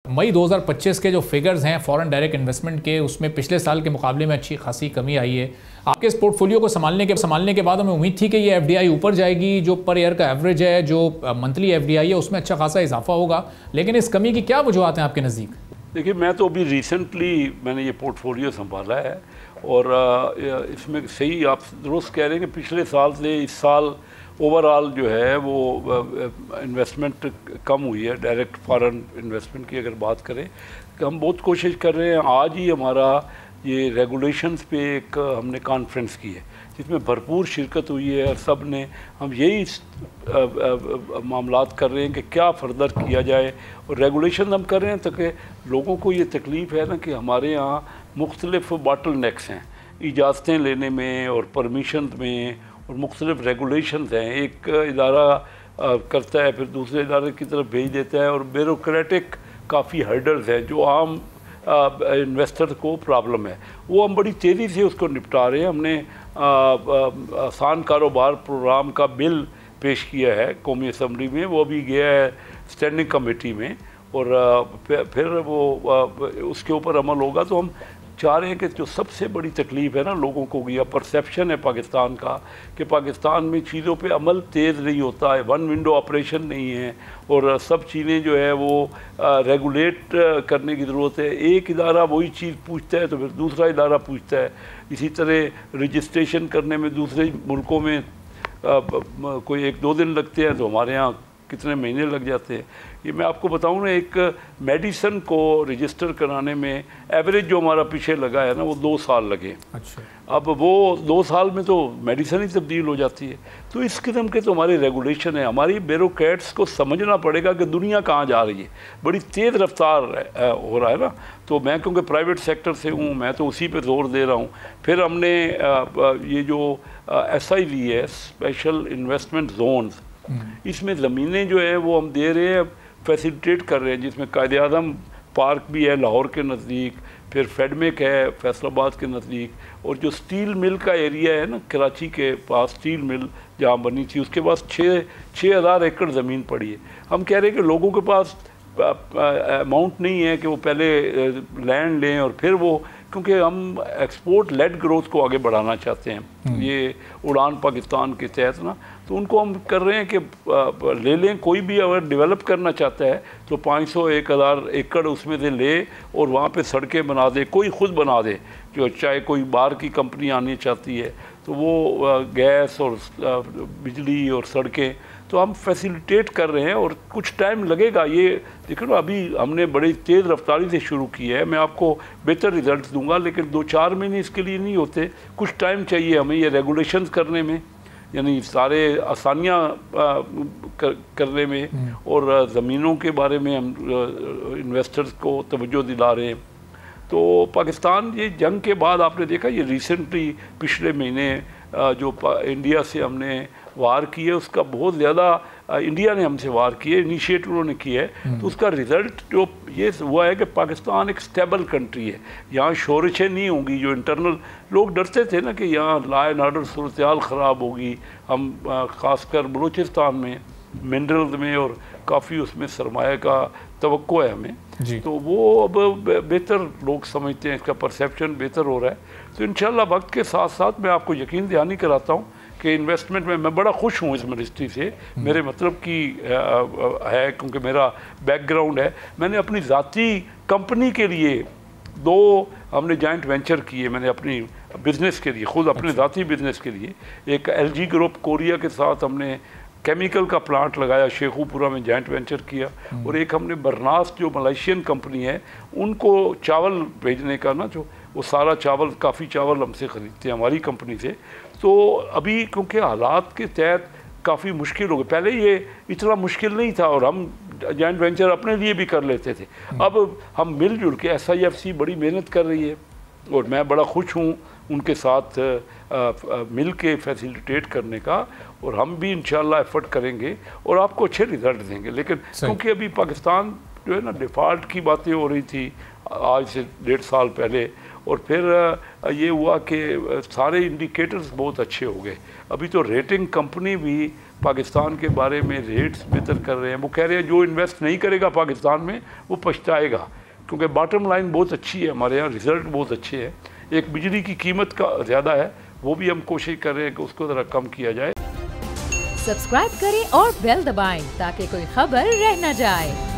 मई 2025 के जो फिगर्स हैं फॉरेन डायरेक्ट इन्वेस्टमेंट के, उसमें पिछले साल के मुकाबले में अच्छी खासी कमी आई है। आपके इस पोर्टफोलियो को संभालने के बाद हमें उम्मीद थी कि ये एफडीआई ऊपर जाएगी, जो पर ईयर का एवरेज है, जो मंथली एफडीआई है, उसमें अच्छा खासा इजाफा होगा, लेकिन इस कमी की क्या वजूहत हैं आपके नज़दीक? देखिए, मैं तो अभी रिसेंटली मैंने ये पोर्टफोलियो संभाला है और इसमें सही आप दुरुस्त कह रहे हैं कि पिछले साल से इस साल ओवरऑल जो है वो इन्वेस्टमेंट कम हुई है। डायरेक्ट फॉरेन इन्वेस्टमेंट की अगर बात करें तो हम बहुत कोशिश कर रहे हैं। आज ही हमारा ये रेगुलेशंस पे एक हमने कॉन्फ्रेंस की है जिसमें भरपूर शिरकत हुई है और सब ने हम यही मामलात कर रहे हैं कि क्या फर्दर किया जाए। और रेगुलेशन हम कर रहे हैं ताकि लोगों को ये तकलीफ़ है ना कि हमारे यहाँ मुख्तलिफ बॉटल नेक्स हैं इजाज़तें लेने में और परमिशन में, और मुख्तलिफ रेगुलेशंस हैं। एक इदारा करता है फिर दूसरे इदारे की तरफ भेज देता है और ब्यूरोक्रेटिक काफ़ी हर्डल्स हैं जो आम इन्वेस्टर को प्रॉब्लम है, वो हम बड़ी तेज़ी से उसको निपटा रहे हैं। हमने आसान कारोबार प्रोग्राम का बिल पेश किया है कौमी असम्बली में, वो अभी गया है स्टैंडिंग कमेटी में और फिर वो उसके ऊपर अमल होगा। तो हम चाह रहे हैं कि जो सबसे बड़ी तकलीफ़ है ना लोगों को, या परसेप्शन है पाकिस्तान का कि पाकिस्तान में चीज़ों पे अमल तेज़ नहीं होता है, वन विंडो ऑपरेशन नहीं है और सब चीज़ें जो है वो रेगुलेट करने की ज़रूरत है। एक इदारा वही चीज़ पूछता है तो फिर दूसरा इदारा पूछता है। इसी तरह रजिस्ट्रेशन करने में दूसरे मुल्कों में कोई 1-2 दिन लगते हैं तो हमारे यहाँ कितने महीने लग जाते हैं। ये मैं आपको बताऊं ना, एक मेडिसिन को रजिस्टर कराने में एवरेज जो हमारा पीछे लगा है ना वो 2 साल लगे। अच्छा, अब वो 2 साल में तो मेडिसिन ही तब्दील हो जाती है। तो इस किस्म के तो हमारे रेगुलेशन है। हमारी ब्यूरोक्रेट्स को समझना पड़ेगा कि दुनिया कहाँ जा रही है, बड़ी तेज़ रफ्तार हो रहा है ना। तो मैं क्योंकि प्राइवेट सेक्टर से हूँ, मैं तो उसी पे जोर दे रहा हूँ। फिर हमने ये जो SIV है, स्पेशल इन्वेस्टमेंट जोन्स, इसमें ज़मीनें जो है वो हम दे रहे हैं, फैसिलिटेट कर रहे हैं, जिसमें कायदे आज़म पार्क भी है लाहौर के नज़दीक, फिर फेडमेक है फैसलाबाद के नज़दीक, और जो स्टील मिल का एरिया है ना कराची के पास, स्टील मिल जहाँ बनी थी उसके पास 6,000 एकड़ ज़मीन पड़ी है। हम कह रहे हैं कि लोगों के पास अमाउंट नहीं है कि वो पहले लैंड लें और फिर वो, क्योंकि हम एक्सपोर्ट लेड ग्रोथ को आगे बढ़ाना चाहते हैं ये उड़ान पाकिस्तान के तहत ना, तो उनको हम कर रहे हैं कि ले लें। कोई भी अगर डेवलप करना चाहता है तो 500-1,000 एकड़ उसमें से ले और वहाँ पे सड़कें बना दे, कोई ख़ुद बना दे। जो चाहे कोई बाहर की कंपनी आनी चाहती है तो वो गैस और बिजली और सड़कें तो हम फैसिलिटेट कर रहे हैं और कुछ टाइम लगेगा। ये देखो ना, अभी हमने बड़ी तेज़ रफ्तारी से शुरू की है। मैं आपको बेहतर रिजल्ट दूंगा, लेकिन 2-4 महीने इसके लिए नहीं होते, कुछ टाइम चाहिए हमें ये रेगुलेशंस करने में, यानी सारे आसानियाँ करने में, और ज़मीनों के बारे में हम इन्वेस्टर्स को तवज्जो दिला रहे हैं। तो पाकिस्तान ये जंग के बाद आपने देखा, ये रिसेंटली पिछले महीने जो इंडिया से हमने वार की है उसका बहुत ज़्यादा इंडिया ने हमसे वार की है, इनिशिएटिव उन्होंने किया है, तो उसका रिज़ल्ट जो ये हुआ है कि पाकिस्तान एक स्टेबल कंट्री है। यहाँ शोरशें नहीं होंगी जो इंटरनल, लोग डरते थे ना कि यहाँ लॉ एंड ऑर्डर सूरत हाल ख़राब होगी। हम ख़ासकर बलूचिस्तान में मिनरल्स में और काफ़ी उसमें सरमाया का तवक्को है हमें, तो वो अब बेहतर लोग समझते हैं, इसका परसेप्शन बेहतर हो रहा है। तो इंशाल्लाह वक्त के साथ साथ मैं आपको यकीन दहानी कराता हूँ कि इन्वेस्टमेंट में मैं बड़ा खुश हूँ इस मिनिस्ट्री से। मेरे मतलब की है, क्योंकि मेरा बैकग्राउंड है। मैंने अपनी ज़ाती कंपनी के लिए 2 हमने जॉइंट वेंचर किए, मैंने अपनी बिज़नेस के लिए, ख़ुद अपने ज़ाती बिज़नेस के लिए। एक LG ग्रुप कोरिया के साथ हमने केमिकल का प्लांट लगाया, शेखुपुरा में जॉइंट वेंचर किया, और एक हमने बरनास जो मलेशियन कंपनी है उनको चावल भेजने का ना, जो वो सारा चावल, काफ़ी चावल हमसे ख़रीदते हैं हमारी कंपनी से। तो अभी क्योंकि हालात के तहत काफ़ी मुश्किल हो गए, पहले ये इतना मुश्किल नहीं था और हम जॉइंट वेंचर अपने लिए भी कर लेते थे। अब हम मिलजुल के, SIFC बड़ी मेहनत कर रही है और मैं बड़ा खुश हूँ उनके साथ मिल के फैसिलिटेट करने का, और हम भी इंशाल्लाह एफर्ट करेंगे और आपको अच्छे रिजल्ट देंगे। लेकिन क्योंकि अभी पाकिस्तान जो है ना, डिफ़ॉल्ट की बातें हो रही थी आज से 1.5 साल पहले, और फिर ये हुआ कि सारे इंडिकेटर्स बहुत अच्छे हो गए। अभी तो रेटिंग कंपनी भी पाकिस्तान के बारे में रेट्स बेहतर कर रहे हैं। वो कह रहे हैं जो इन्वेस्ट नहीं करेगा पाकिस्तान में वो पछताएगा, क्योंकि बॉटम लाइन बहुत अच्छी है, हमारे यहाँ रिज़ल्ट बहुत अच्छे हैं। एक बिजली की कीमत का ज़्यादा है, वो भी हम कोशिश कर रहे हैं कि उसको ज़रा कम किया जाए। सब्सक्राइब करें और बेल दबाएं ताकि कोई खबर रह न जाए।